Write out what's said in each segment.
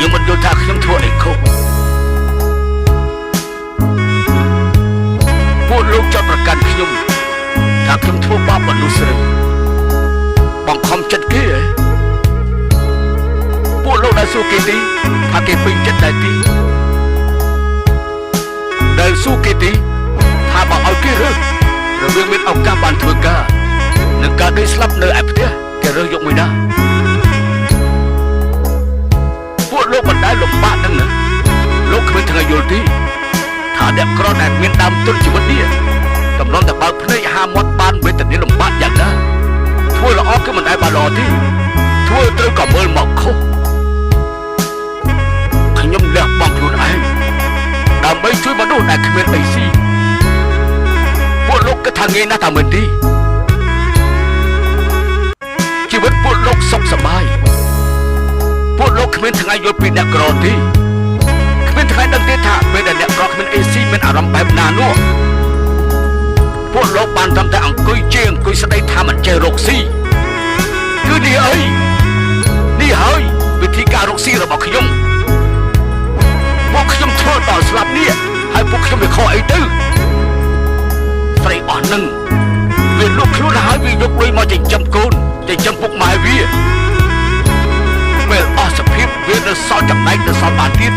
ខ្ញុំមិនយល់ថាខ្ញុំធ្វើអីខុសពួកលោកចោទប្រកាន់ខ្ញុំថាខ្ញុំធ្វើបាបមនុស្សស្រីបង្ខំចិត្តគេហ៎ពួកលោកដែលសួរគេទីថាគេពេញចិត្តដែរទីដែលសួរគេទីថាបើឲ្យគេរើសរវាងមានឱកាសបានធ្វើការនិងការដេកស្លាប់នៅឯផ្ទះគេរើសយកមួយណាពួកលោកមិនដែលលំបាកនឹងណាលោកគ្មានថ្ងៃយល់ទីថាអ្នកក្រដែលមានដើមទុនជីវិតនេះកំឡុងតែបើកភ្នែកហាមាត់បានវេទនាលំបាកយ៉ាងណាធ្វើល្អគឺមិនដែលបានល្អទេធ្វើត្រូវក៏មើលមកខុសខ្ញុំលះបង់ខ្លួនឯងដើម្បីជួយមនុស្សដែលគ្មានអីស៊ីពួកលោកគិតថាងាយណាស់តែមិនទីជីវិតពួកលោកសុខសប្បាយពួកលោកគ្មានថ្ងៃយល់ពីអ្នកក្រទេគ្មានថ្ងៃដឹងទេថាពេលដែលអ្នកក្រគ្មានអីស៊ីមានអារម្មណ៍បែបណានោះពួកលោកបានត្រឹមតែអង្គុយជាអង្គុយស្ដីថាមិនចេះរកស៊ីគឺនេះអីនេះហើយវិធីការរកស៊ីរបស់ខ្ញុំពួកខ្ញុំធ្វើដល់ស្លាប់នេះហើយពួកខ្ញុំវាខកអីទៅស្រីអស់នឹងវាលុបខ្លួនហើយវាយកលុយមកចិញ្ចឹមកូនចិញ្ចឹមពុកម៉ែវាពេលអស់សភាពវានៅសល់ចំណែកនៅសល់បានទៀត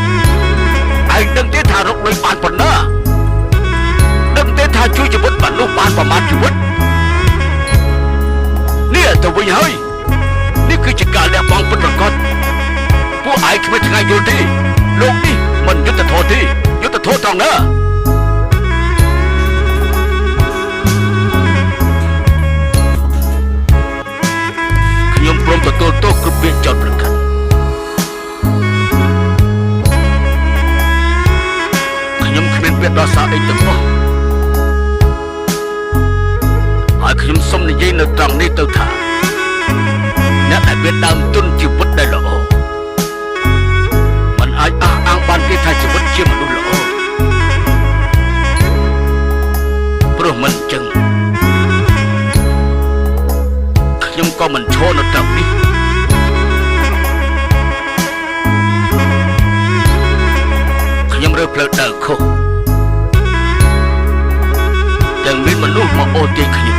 ឯងដឹងទេថារកលុយបានប៉ុណ្ណាដឹងទេថាជួយជីវិតមនុស្សបានប្រមាណជីវិតនេះទៅវិញហើយនេះគឺជាការលះបង់ពិតប្រាកដពួកឯងគ្មានថ្ងៃយល់ទេលោកនេះមិនយុត្តិធម៌ទេយុត្តិធម៌ត្រង់ណាខ្ញុំព្រមទទួលទោសគ្រប់ពាក្យចោទប្រកាន់ខ្ញុំគ្មានពាក្យដោះសារអីទាំងអស់ហើយខ្ញុំសូមនិយាយនៅត្រង់នេះទៅថាអ្នកដែលមានដើមទុនជីវិតដែលល្អមិនអាចអះអាងបានទេថាជីវិតជាមនុស្សល្អព្រោះមិនចឹងខ្ញុំក៏មិនឈរនៅត្រង់នេះខ្ញុំរើផ្លូវដើរខុសទាំងមានមនុស្សមកអូទាញខ្ញុំ